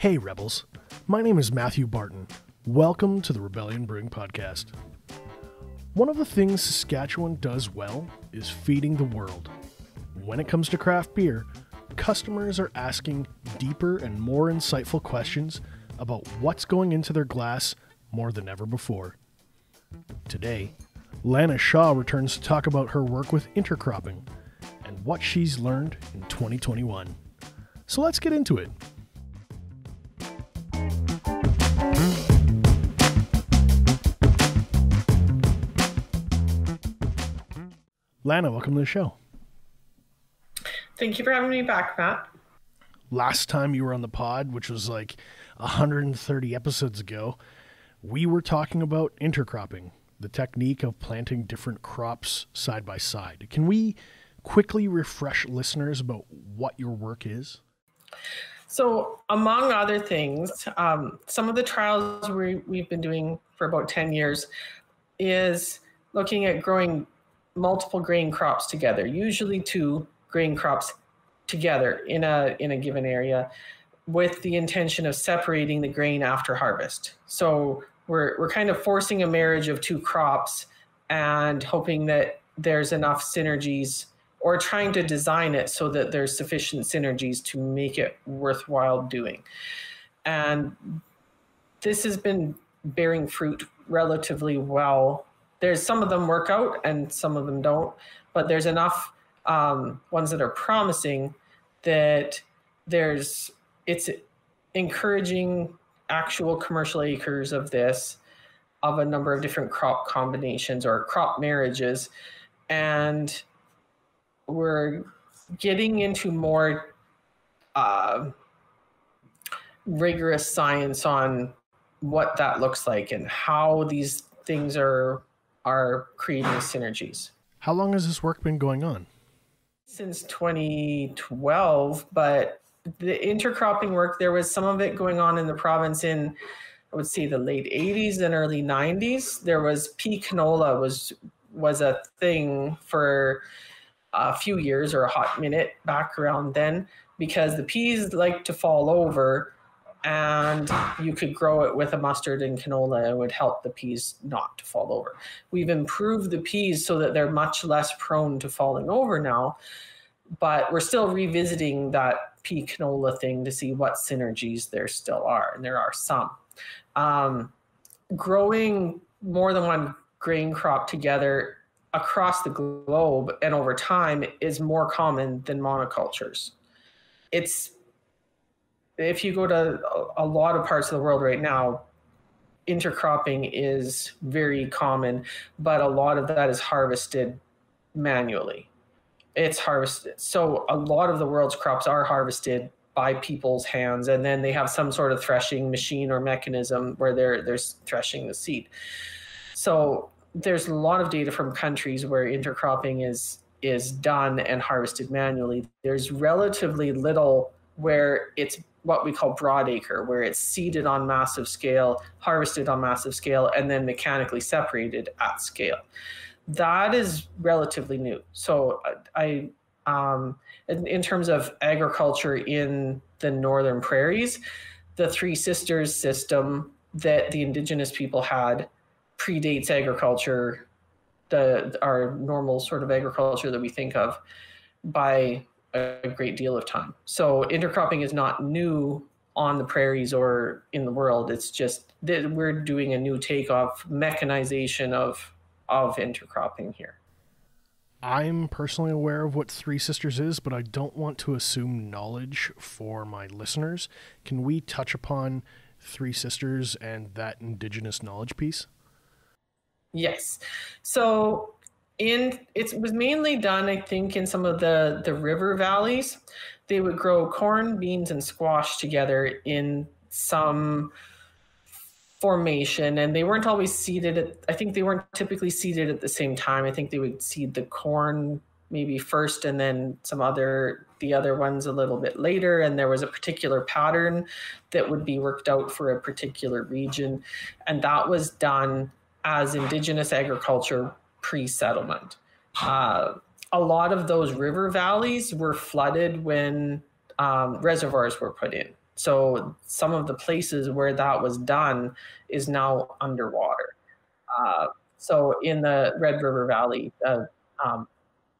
Hey Rebels, my name is Matthew Barton. Welcome to the Rebellion Brewing Podcast. One of the things Saskatchewan does well is feeding the world. When it comes to craft beer, customers are asking deeper and more insightful questions about what's going into their glass more than ever before. Today, Lana Shaw returns to talk about her work with intercropping and what she's learned in 2021. So let's get into it. Lana, welcome to the show. Thank you for having me back, Matt. Last time you were on the pod, which was like 130 episodes ago, we were talking about intercropping, the technique of planting different crops side by side. Can we quickly refresh listeners about what your work is? So, among other things, some of the trials we've been doing for about 10 years is looking at growing multiple grain crops together, usually 2 grain crops together in a given area, with the intention of separating the grain after harvest. So we're kind of forcing a marriage of 2 crops and hoping that there's enough synergies, or trying to design it so that there's sufficient synergies to make it worthwhile doing. And this has been bearing fruit relatively well. There's some of them work out and some of them don't, but there's enough ones that are promising that it's encouraging actual commercial acres of a number of different crop combinations or crop marriages. And we're getting into more rigorous science on what that looks like and how these things are creating synergies. How long has this work been going on? Since 2012, but the intercropping work, there was some of it going on in the province in, I would say, the late 80s and early 90s. There was pea canola was a thing for a few years or a hot minute back around then, because the peas like to fall over, and you could grow it with a mustard and canola. It would help the peas not to fall over. We've improved the peas so that they're much less prone to falling over now, but we're still revisiting that pea canola thing to see what synergies there still are, and there are some. Growing more than 1 grain crop together across the globe and over time is more common than monocultures. If you go to a lot of parts of the world right now, intercropping is very common, but a lot of that is harvested manually. It's harvested. So a lot of the world's crops are harvested by people's hands, and then they have some sort of threshing machine or mechanism where they're threshing the seed. So there's a lot of data from countries where intercropping is done and harvested manually. There's relatively little where it's what we call broadacre, where it's seeded on massive scale, harvested on massive scale, and then mechanically separated at scale. That is relatively new. So in terms of agriculture in the northern prairies, the Three Sisters system that the Indigenous people had predates agriculture, our normal sort of agriculture that we think of, by a great deal of time. So intercropping is not new on the prairies or in the world. It's just that we're doing a new take of mechanization of intercropping here. I'm personally aware of what Three Sisters is, but I don't want to assume knowledge for my listeners. Can we touch upon Three Sisters and that Indigenous knowledge piece? Yes. So it was mainly done, I think, in some of the river valleys. They would grow corn, beans, and squash together in some formation, and they weren't always seeded I think they weren't typically seeded at the same time. I think they would seed the corn maybe first and then the other ones a little bit later, and there was a particular pattern that would be worked out for a particular region, and that was done as Indigenous agriculture pre-settlement. A lot of those river valleys were flooded when reservoirs were put in. So some of the places where that was done is now underwater. So in the Red River Valley,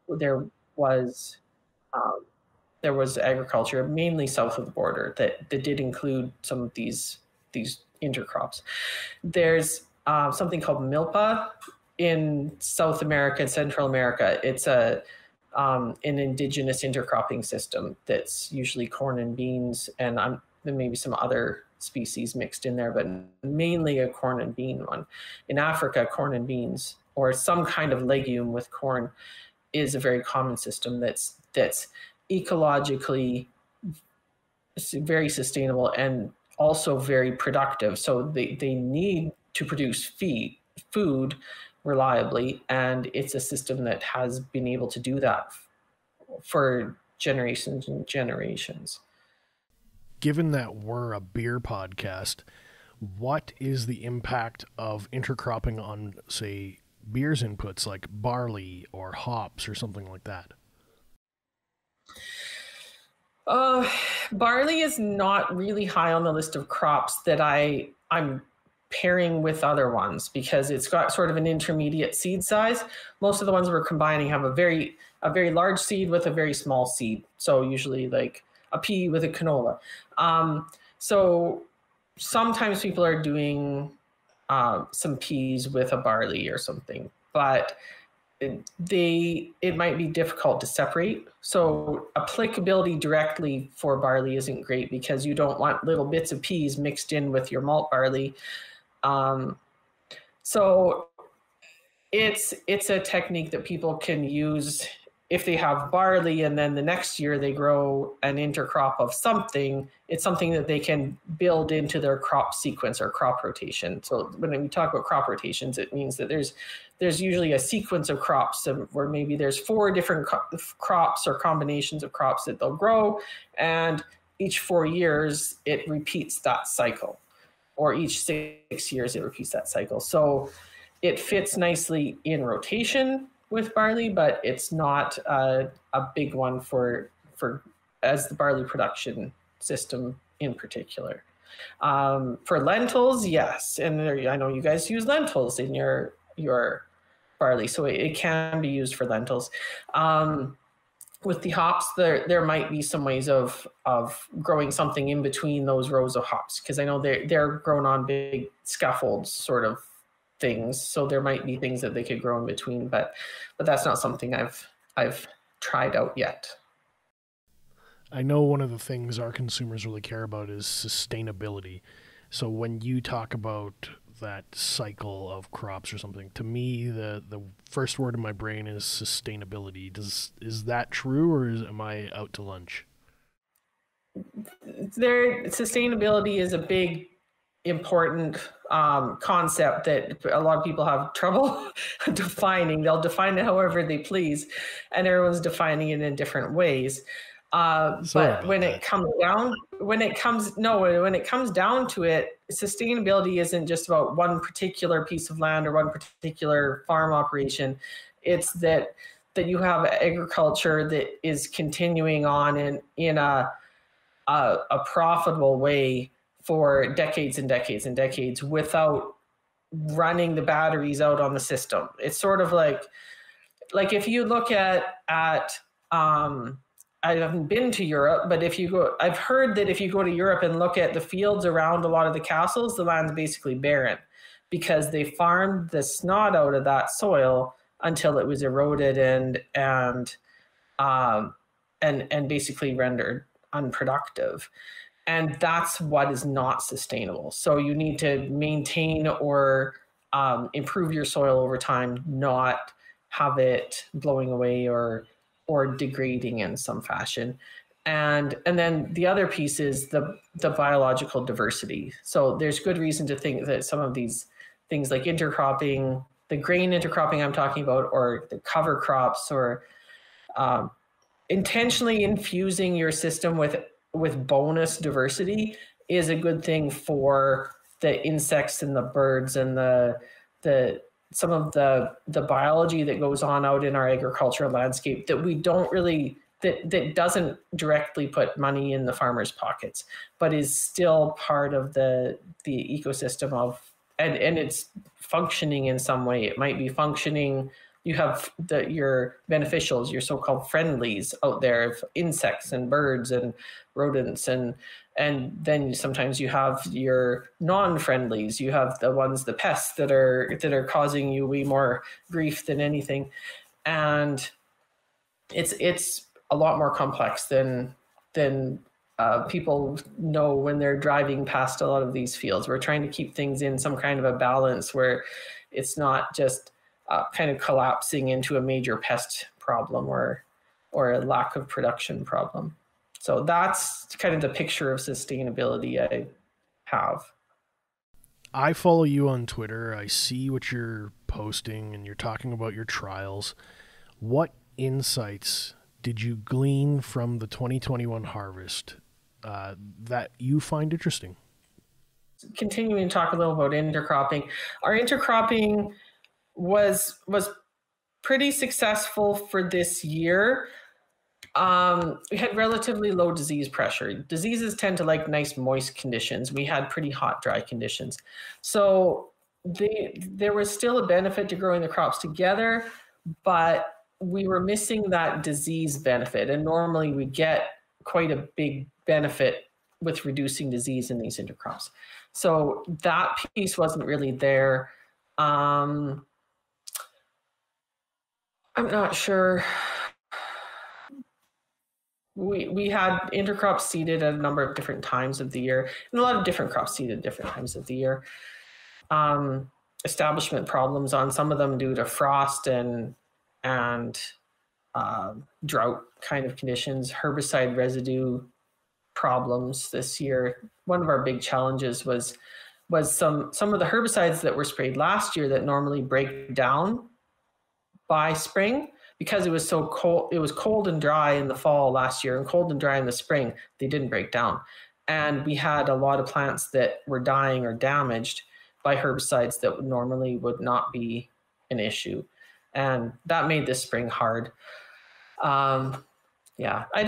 there was agriculture mainly south of the border that did include some of these intercrops. There's something called milpa in South America and Central America. It's an indigenous intercropping system that's usually corn and beans, and maybe some other species mixed in there, but mainly a corn and bean one. In Africa, corn and beans, or some kind of legume with corn, is a very common system that's ecologically very sustainable and also very productive. So they need to produce food reliably, and it's a system that has been able to do that for generations and generations. Given that we're a beer podcast, what is the impact of intercropping on, say, beer's inputs like barley or hops or something like that? Barley is not really high on the list of crops that I'm pairing with other ones because it's got sort of an intermediate seed size. Most of the ones we're combining have a very large seed with a very small seed. So usually like a pea with a canola. So sometimes people are doing some peas with a barley or something, but it might be difficult to separate. So applicability directly for barley isn't great because you don't want little bits of peas mixed in with your malt barley. So it's a technique that people can use if they have barley and then the next year they grow an intercrop of something. It's something that they can build into their crop sequence or crop rotation. So when we talk about crop rotations, it means that there's usually a sequence of crops where maybe there's 4 different crops or combinations of crops that they'll grow, and each 4 years it repeats that cycle, or each 6 years it repeats that cycle. So it fits nicely in rotation with barley, but it's not a big one for as the barley production system in particular. For lentils, yes, and I know you guys use lentils in your barley, so it can be used for lentils. With the hops, there might be some ways of growing something in between those rows of hops, because I know they're grown on big scaffolds sort of things, so there might be things that they could grow in between, but that's not something I've tried out yet. I know one of the things our consumers really care about is sustainability. So when you talk about that cycle of crops or something, to me the first word in my brain is sustainability. Is that true, or am I out to lunch? Sustainability is a big important concept that a lot of people have trouble defining. They'll define it however they please, and everyone's defining it in different ways. But when it comes down to it, sustainability isn't just about one particular piece of land or one particular farm operation. It's that you have agriculture that is continuing on in a profitable way for decades and decades and decades without running the batteries out on the system. It's sort of like if you look at I haven't been to Europe, but I've heard that if you go to Europe and look at the fields around a lot of the castles, the land's basically barren because they farmed the snot out of that soil until it was eroded and basically rendered unproductive. And that's what is not sustainable. So you need to maintain or improve your soil over time, not have it blowing away or degrading in some fashion. And then the other piece is the biological diversity. So there's good reason to think that some of these things like intercropping, the grain intercropping I'm talking about, or the cover crops, or intentionally infusing your system with bonus diversity is a good thing for the insects and the birds and the some of the biology that goes on out in our agricultural landscape that we don't really that doesn't directly put money in the farmers' pockets, but is still part of the ecosystem of, and it's functioning in some way. It might be functioning. You have your beneficials, your so-called friendlies out there of insects and birds and rodents, and then sometimes you have your non-friendlies. You have the ones, the pests that are causing you way more grief than anything, and it's a lot more complex than people know when they're driving past a lot of these fields. We're trying to keep things in some kind of a balance where it's not just kind of collapsing into a major pest problem or a lack of production problem. So that's kind of the picture of sustainability I have. I follow you on Twitter. I see what you're posting and you're talking about your trials. What insights did you glean from the 2021 harvest that you find interesting? Continuing to talk a little about intercropping. Our intercropping was pretty successful for this year. We had relatively low disease pressure. Diseases tend to like nice moist conditions. We had pretty hot, dry conditions. So there was still a benefit to growing the crops together, but we were missing that disease benefit. And normally we get quite a big benefit with reducing disease in these intercrops. So that piece wasn't really there. I'm not sure. We had intercrops seeded at a number of different times of the year, and a lot of different crops seeded at different times of the year. Establishment problems on some of them due to frost and drought kind of conditions, herbicide residue problems this year. One of our big challenges was some of the herbicides that were sprayed last year that normally break down by spring. Because it was so cold, it was cold and dry in the fall last year and cold and dry in the spring, they didn't break down. And we had a lot of plants that were dying or damaged by herbicides that normally would not be an issue. And that made this spring hard. Yeah, I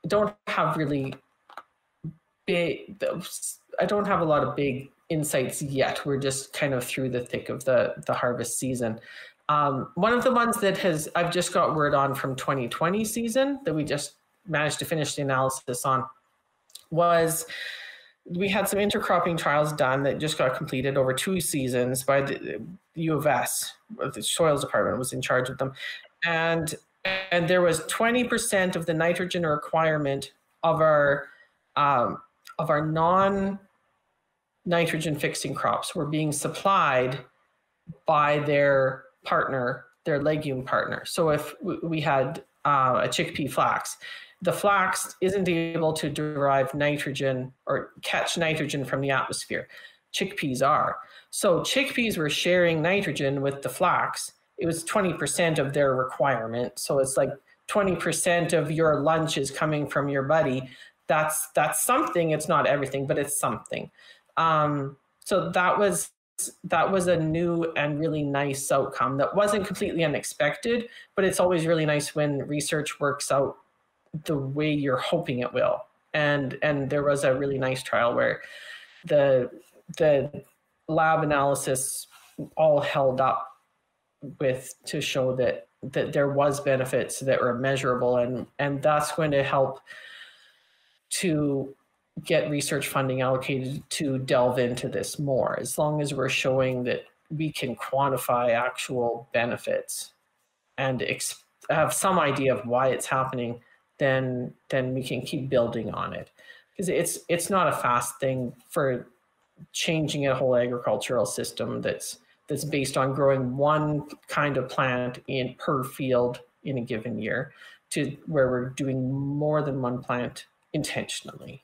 don't have really big, I don't have a lot of big insights yet. We're just kind of through the thick of the harvest season. One of the ones that I've just got word on from 2020 season that we just managed to finish the analysis on was we had some intercropping trials done that just got completed over 2 seasons by the U of S. The soils department was in charge of them. And there was 20% of the nitrogen requirement of our non-nitrogen fixing crops were being supplied by their partner, their legume partner. So if we had a chickpea flax, the flax isn't able to derive nitrogen or catch nitrogen from the atmosphere. Chickpeas are. So chickpeas were sharing nitrogen with the flax. It was 20% of their requirement. So it's like 20% of your lunch is coming from your buddy. That's something. It's not everything, but it's something. So that was a new and really nice outcome that wasn't completely unexpected, but it's always really nice when research works out the way you're hoping it will. And there was a really nice trial where the lab analysis all held up to show that there was benefits that were measurable, and that's going to help to get research funding allocated to delve into this more. As long as we're showing that we can quantify actual benefits and have some idea of why it's happening, then we can keep building on it. Because it's not a fast thing for changing a whole agricultural system that's based on growing one kind of plant per field in a given year to where we're doing more than one plant intentionally.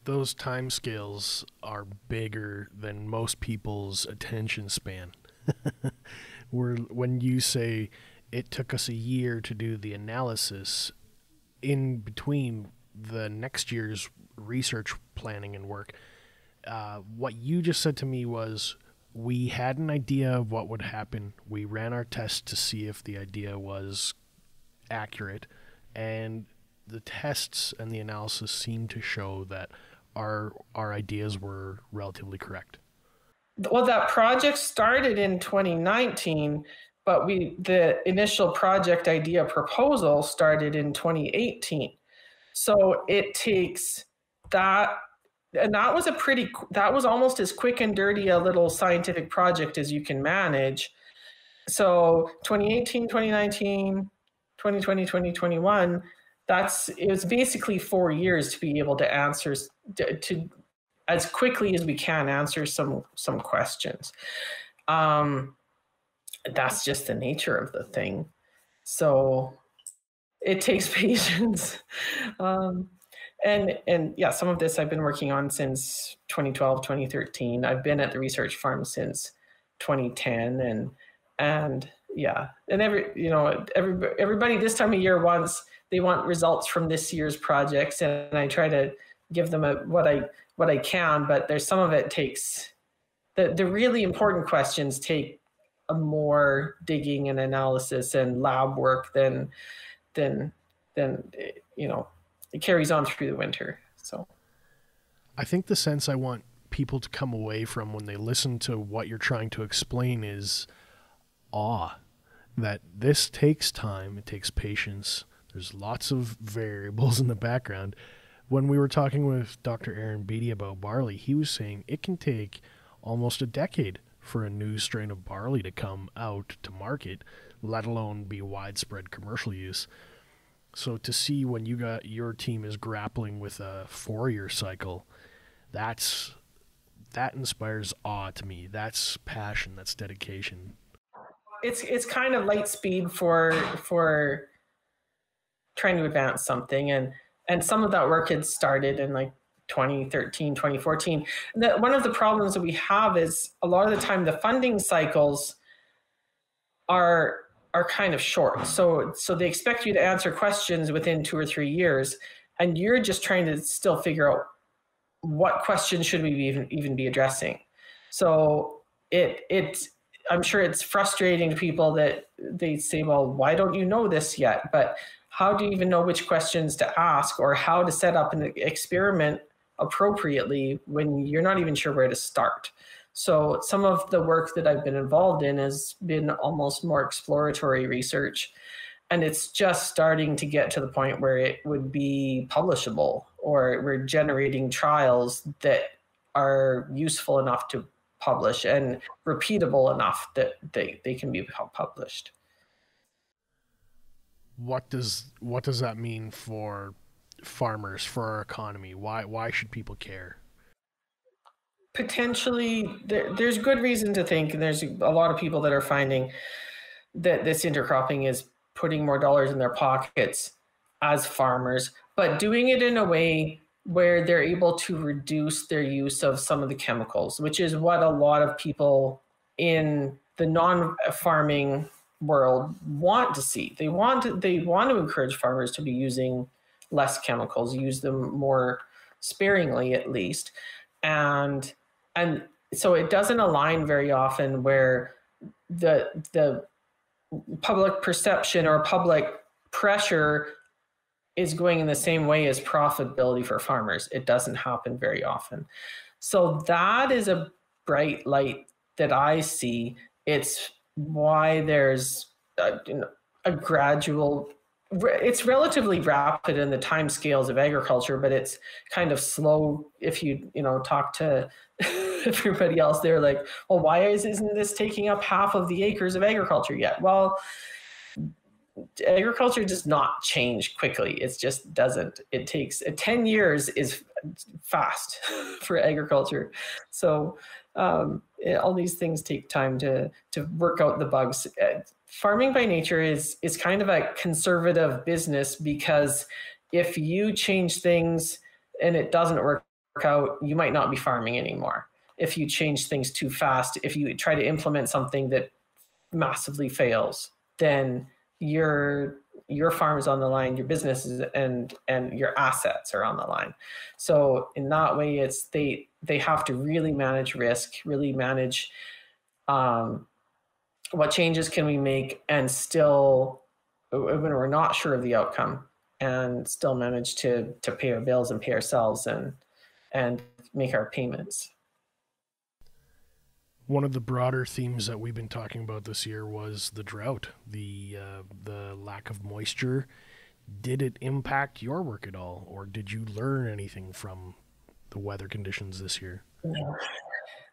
Those timescales are bigger than most people's attention span. When you say it took us a year to do the analysis, in between the next year's research planning and work, what you just said to me was we had an idea of what would happen. We ran our tests to see if the idea was accurate, and the tests and the analysis seem to show that our ideas were relatively correct. Well, that project started in 2019, but the initial project idea proposal started in 2018. So it takes that, and that was almost as quick and dirty a little scientific project as you can manage. So 2018, 2019, 2020, 2021, it was basically 4 years to be able to answer, to as quickly as we can answer some questions. That's just the nature of the thing. So it takes patience. And yeah, some of this I've been working on since 2012, 2013. I've been at the research farm since 2010, and yeah, and everybody this time of year they want results from this year's projects, and I try to give them what I can, but there's some of it takes the really important questions take a more digging and analysis and lab work than it carries on through the winter. So I think the sense I want people to come away from when they listen to what you're trying to explain is awe, that this takes time, it takes patience. There's lots of variables in the background. When we were talking with Dr. Aaron Beatty about barley, he was saying it can take almost a decade for a new strain of barley to come out to market, let alone be widespread commercial use. So to see when your team is grappling with a 4-year cycle, that inspires awe to me. That's passion, that's dedication. It's kind of light speed for trying to advance something, and some of that work had started in like 2013, 2014. One of the problems that we have is a lot of the time the funding cycles are kind of short. So they expect you to answer questions within 2 or 3 years, and you're just trying to still figure out what questions should we even be addressing. So I'm sure it's frustrating to people that they say, well, why don't you know this yet? But how do you even know which questions to ask or how to set up an experiment appropriately when you're not even sure where to start? So some of the work that I've been involved in has been almost more exploratory research, and it's just starting to get to the point where it would be publishable, or we're generating trials that are useful enough to publish and repeatable enough that they can be published. What does that mean for farmers, for our economy? Why should people care? Potentially, there's good reason to think, and there's a lot of people that are finding that this intercropping is putting more dollars in their pockets as farmers, but doing it in a way where they're able to reduce their use of some of the chemicals, which is what a lot of people in the non-farming world want to see. They want to encourage farmers to be using less chemicals, use them more sparingly at least. And so it doesn't align very often where the public perception or public pressure is going in the same way as profitability for farmers. It doesn't happen very often. So that is a bright light that I see. It's why there's a gradual, it's relatively rapid in the time scales of agriculture, but it's kind of slow. If you talk to everybody else, they're like, well, why isn't this taking up half of the acres of agriculture yet? Well, agriculture does not change quickly. It just doesn't. It takes 10 years is fast for agriculture. So all these things take time to work out the bugs. Farming by nature is kind of a conservative business, because if you change things and it doesn't work out, you might not be farming anymore. If you change things too fast, if you try to implement something that massively fails, then your farm is on the line, your business is, and your assets are on the line. So in that way, it's they have to really manage risk, really manage what changes can we make and still when we're not sure of the outcome, and still manage to pay our bills and pay ourselves and make our payments. One of the broader themes that we've been talking about this year was the drought, the lack of moisture. Did it impact your work at all, or did you learn anything from the weather conditions this year?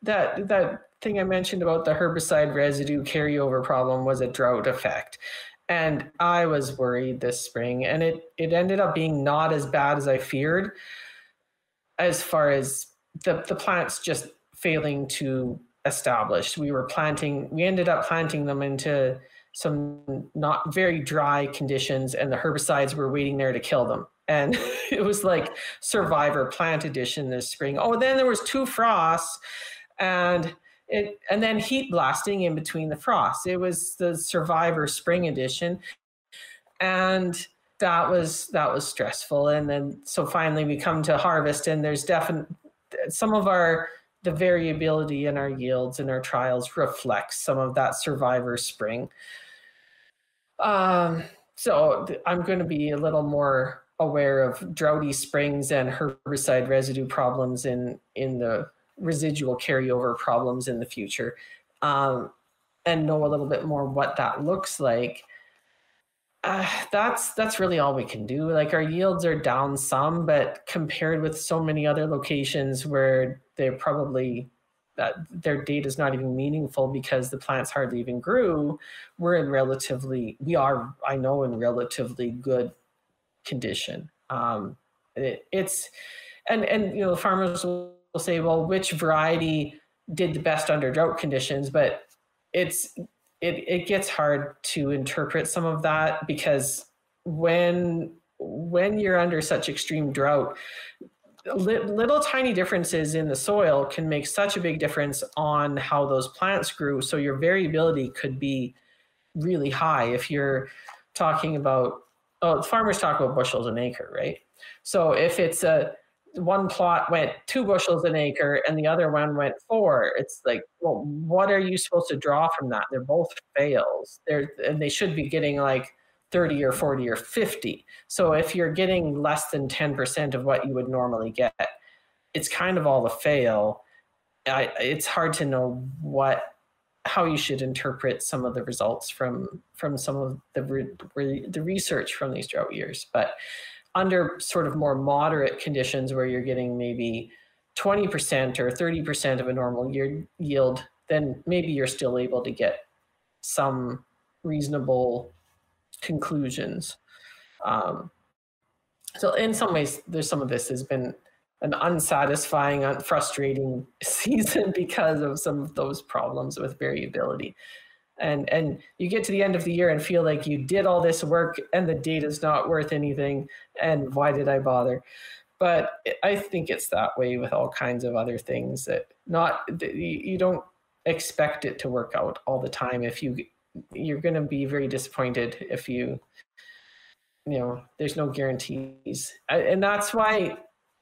That thing I mentioned about the herbicide residue carryover problem was a drought effect. And I was worried this spring, and it ended up being not as bad as I feared, as far as the plants just failing to establish. We ended up planting them into some not very dry conditions, and the herbicides were waiting there to kill them. And it was like Survivor Plant Edition this spring. Oh, then there was 2 frosts, and then heat blasting in between the frosts. It was the Survivor Spring Edition, and that was stressful. And then so finally we come to harvest, and there's definitely some of the variability in our yields and our trials reflects some of that Survivor Spring. So I'm going to be a little more aware of droughty springs and herbicide residue problems in the residual carryover problems in the future, and know a little bit more what that looks like. That's really all we can do. Like, our yields are down some, but compared with so many other locations where they're probably their data is not even meaningful because the plants hardly even grew, we are in relatively good condition. It's the farmers will say, well, which variety did the best under drought conditions? But it gets hard to interpret some of that, because when you're under such extreme drought, little tiny differences in the soil can make such a big difference on how those plants grew. So your variability could be really high. If you're talking about, farmers talk about bushels an acre, right? So if it's one plot went 2 bushels an acre and the other one went 4, it's like, well, what are you supposed to draw from that? They're both fails. And they should be getting like 30 or 40 or 50. So if you're getting less than 10% of what you would normally get, it's kind of all a fail. It's hard to know how you should interpret some of the results from some of the research from these drought years. But under sort of more moderate conditions where you're getting maybe 20% or 30% of a normal yield, then maybe you're still able to get some reasonable conclusions. So in some ways, there's some of this has been an unsatisfying, frustrating season because of some of those problems with variability. And you get to the end of the year and feel like you did all this work and the data's not worth anything, and why did I bother? But I think it's that way with all kinds of other things, that you don't expect it to work out all the time. If you're going to be very disappointed if there's no guarantees. And that's why,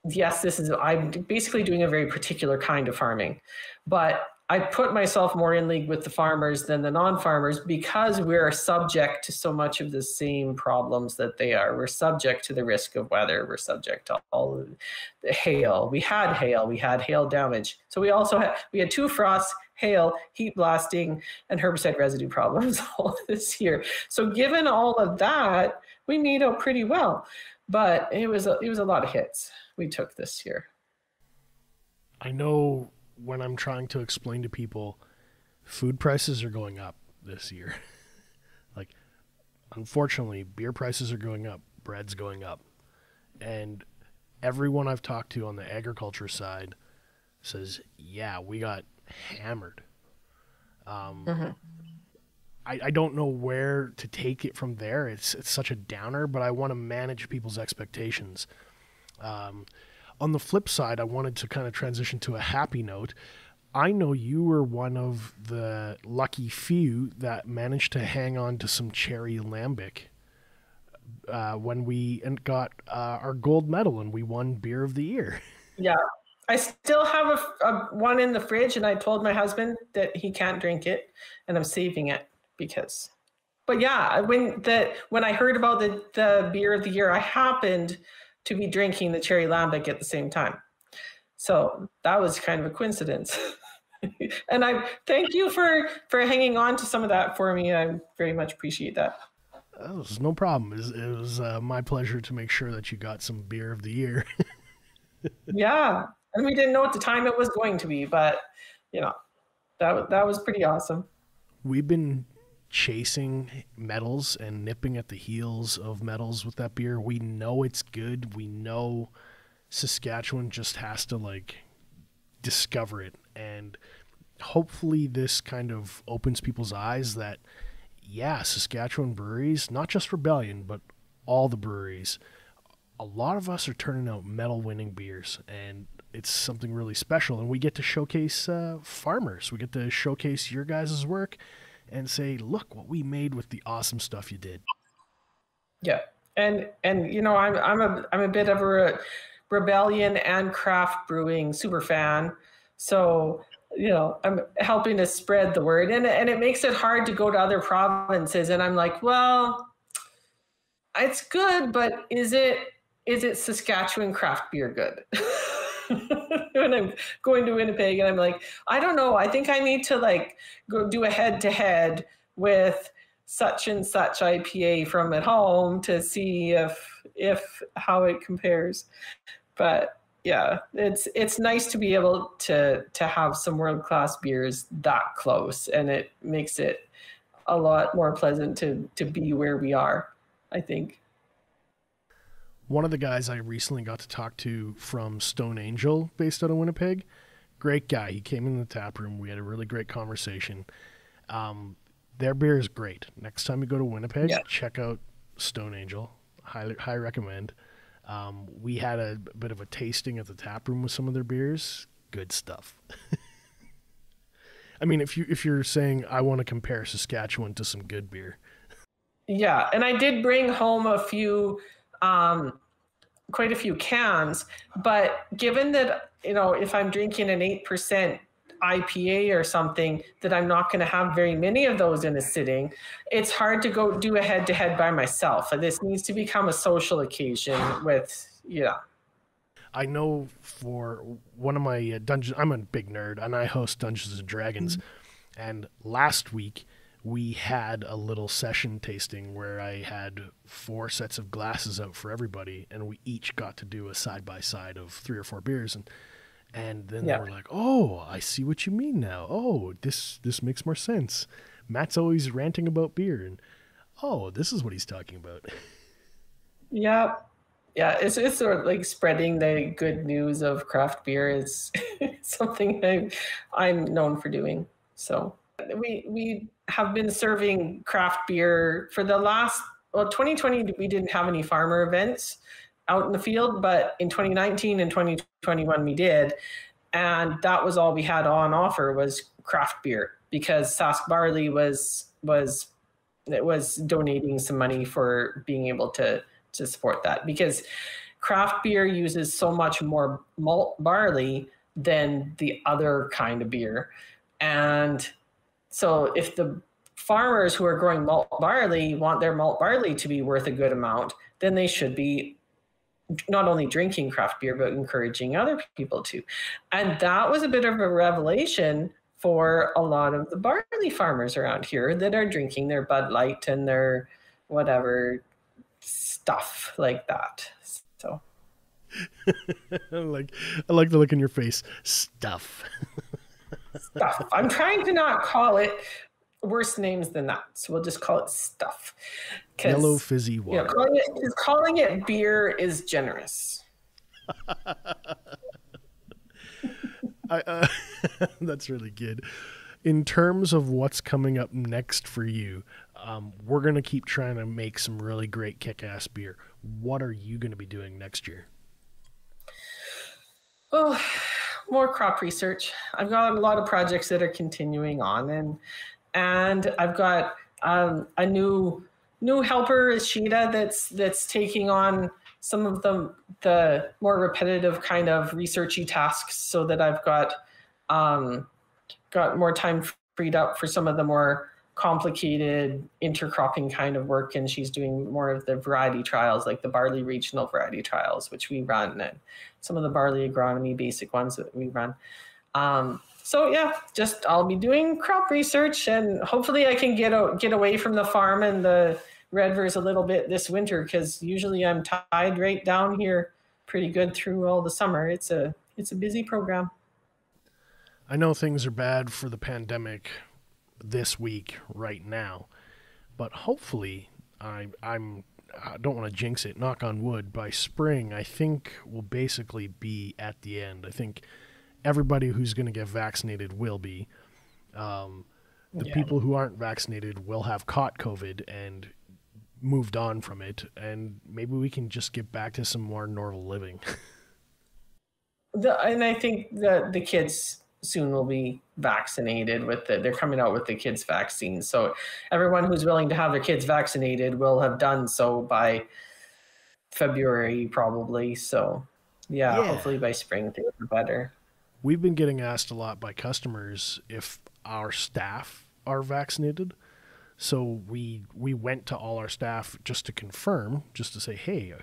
yes, I'm basically doing a very particular kind of farming, but I put myself more in league with the farmers than the non-farmers, because we're subject to so much of the same problems that they are. We're subject to the risk of weather. We're subject to all of the hail. We had hail damage. So we had 2 frosts, hail, heat blasting, and herbicide residue problems all this year. So given all of that, we made out pretty well. But it was a lot of hits we took this year. I know when I'm trying to explain to people, food prices are going up this year. Like, unfortunately, beer prices are going up, bread's going up. And everyone I've talked to on the agriculture side says, yeah, we got hammered. I don't know where to take it from there. It's such a downer, but I want to manage people's expectations. On the flip side, I wanted to kind of transition to a happy note. I know you were one of the lucky few that managed to hang on to some cherry lambic when we got our gold medal and we won Beer of the Year. Yeah. I still have a one in the fridge, and I told my husband that he can't drink it, and I'm saving it because But yeah, when I heard about the beer of the year, I happened to be drinking the cherry lambic at the same time. So that was kind of a coincidence. And I thank you for hanging on to some of that for me. I very much appreciate that. It was no problem. It was my pleasure to make sure that you got some beer of the year. Yeah, and we didn't know at the time it was going to be, but you know, that was pretty awesome. We've been chasing medals and nipping at the heels of medals with that beer. We know it's good. We know Saskatchewan just has to like discover it, and hopefully this kind of opens people's eyes that yeah, Saskatchewan breweries, not just Rebellion, but all the breweries, a lot of us are turning out medal winning beers, and it's something really special. And we get to showcase farmers. We get to showcase your guys' work and say, look what we made with the awesome stuff you did. Yeah. And you know, I'm a bit of a Rebellion and craft brewing super fan. So, you know, I'm helping to spread the word, and it makes it hard to go to other provinces. And I'm like, well, it's good, but is it Saskatchewan craft beer good? When I'm going to Winnipeg, and I'm like, I don't know. I think I need to like go do a head-to-head with such and such IPA from at home to see if how it compares. But yeah, it's nice to be able to have some world-class beers that close, and it makes it a lot more pleasant to be where we are, I think. One of the guys I recently got to talk to from Stone Angel, based out of Winnipeg, great guy. He came in the tap room. We had a really great conversation. Their beer is great. Next time you go to Winnipeg, check out Stone Angel. High recommend. We had a bit of a tasting at the tap room with some of their beers. Good stuff. I mean, if you're saying I want to compare Saskatchewan to some good beer. Yeah, and I did bring home a few, quite a few cans, but given that, you know, if I'm drinking an 8% IPA or something, that I'm not going to have very many of those in a sitting, it's hard to go do a head-to-head by myself. And this needs to become a social occasion with, I know for one of my dungeons, I'm a big nerd, and I host Dungeons & Dragons, and last week we had a little session tasting where I had 4 sets of glasses out for everybody, and we each got to do a side-by-side of 3 or 4 beers, and then they were like, oh, I see what you mean now. Oh, this makes more sense. Matt's always ranting about beer, and oh, this is what he's talking about. Yeah. Yeah, it's sort of like spreading the good news of craft beer is something I'm known for doing. So we have been serving craft beer for the last, 2020, we didn't have any farmer events out in the field, but in 2019 and 2021 we did. And that was all we had on offer was craft beer, because Sask Barley was donating some money for being able to support that, because craft beer uses so much more malt barley than the other kind of beer. And so if the farmers who are growing malt barley want their malt barley to be worth a good amount, then they should be not only drinking craft beer, but encouraging other people to. And that was a bit of a revelation for a lot of the barley farmers around here that are drinking their Bud Light and their whatever stuff like that. So I like the look in your face. Stuff. Stuff. I'm trying to not call it worse names than that, so we'll just call it stuff. Yellow fizzy water. Calling it beer is generous. That's really good. In terms of what's coming up next for you, we're going to keep trying to make some really great kick-ass beer. What are you going to be doing next year? Oh, more crop research. I've got a lot of projects that are continuing on, and I've got a new helper, Ishida, that's taking on some of the more repetitive kind of researchy tasks, so that I've got more time freed up for some of the more complicated intercropping kind of work, and she's doing more of the variety trials, like the barley regional variety trials, which we run, and some of the barley agronomy basic ones that we run. So yeah, just I'll be doing crop research, and hopefully I can get away from the farm and the redvers a little bit this winter, because usually I'm tied right down here pretty good through all the summer. It's a busy program. I know things are bad for the pandemic this week right now, but hopefully I don't want to jinx it, knock on wood, by spring I think we'll basically be at the end. I think everybody who's going to get vaccinated will be. People who aren't vaccinated will have caught COVID and moved on from it, and maybe we can just get back to some more normal living. And I think the kids soon will be vaccinated they're coming out with the kids vaccine. So everyone who's willing to have their kids vaccinated will have done so by February probably. So yeah. Hopefully by spring things are better. We've been getting asked a lot by customers if our staff are vaccinated. So we went to all our staff just to confirm, just to say, hey,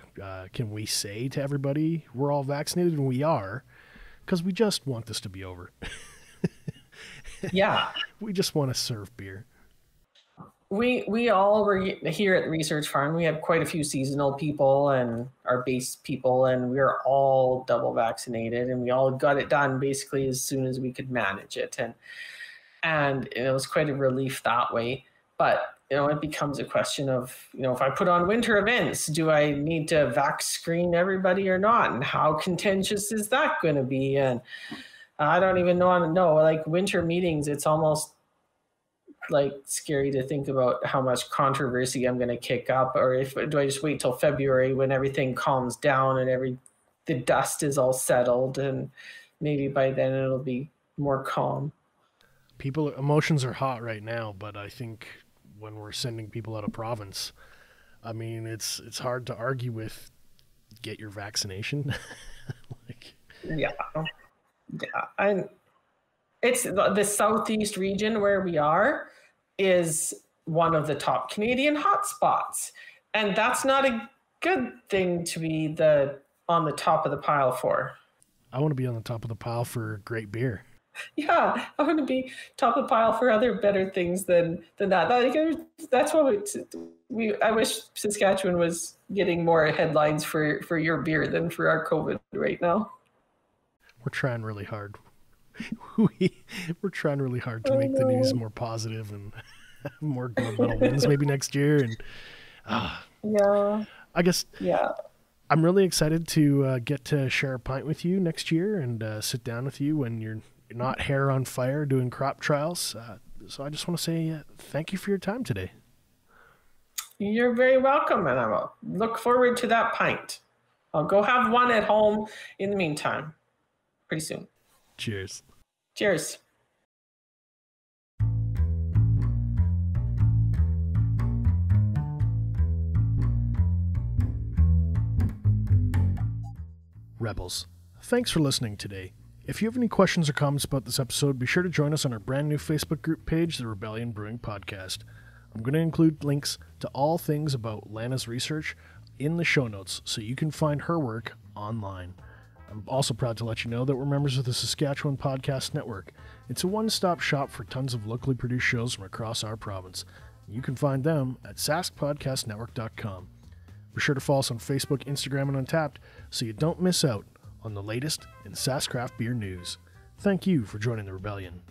can we say to everybody we're all vaccinated? And we are, because we just want this to be over. Yeah. We just want to serve beer. We all were here at Research Farm. We have quite a few seasonal people and our base people, and we were all double vaccinated, and we all got it done basically as soon as we could manage it. And it was quite a relief that way. But, it becomes a question of, if I put on winter events, do I need to vax screen everybody or not? And how contentious is that going to be? And I don't even know. Like winter meetings, it's almost like scary to think about how much controversy I'm going to kick up, or do I just wait till February when everything calms down and the dust is all settled, and maybe by then it'll be more calm. Emotions are hot right now, but I think when we're sending people out of province, I mean, it's hard to argue with get your vaccination. Yeah. And it's the southeast region where we are is one of the top Canadian hotspots, and that's not a good thing to be on the top of the pile for. I want to be on the top of the pile for great beer. Yeah, I want to be top of the pile for other better things than that. That's what I wish Saskatchewan was getting more headlines for your beer than for our COVID right now. We're trying really hard. We're trying really hard to make the news more positive and more gold medal wins maybe next year. And yeah, I guess I'm really excited to get to share a pint with you next year and sit down with you when you're not hair on fire doing crop trials. So I just want to say thank you for your time today. You're very welcome, and I will look forward to that pint. I'll go have one at home in the meantime pretty soon. Cheers. Cheers. Rebels, thanks for listening today. If you have any questions or comments about this episode, be sure to join us on our brand new Facebook group page, The Rebellion Brewing Podcast. I'm going to include links to all things about Lana's research in the show notes so you can find her work online. I'm also proud to let you know that we're members of the Saskatchewan Podcast Network. It's a one-stop shop for tons of locally produced shows from across our province. You can find them at saskpodcastnetwork.com. Be sure to follow us on Facebook, Instagram, and Untappd so you don't miss out on the latest in Sask craft beer news. Thank you for joining the Rebellion.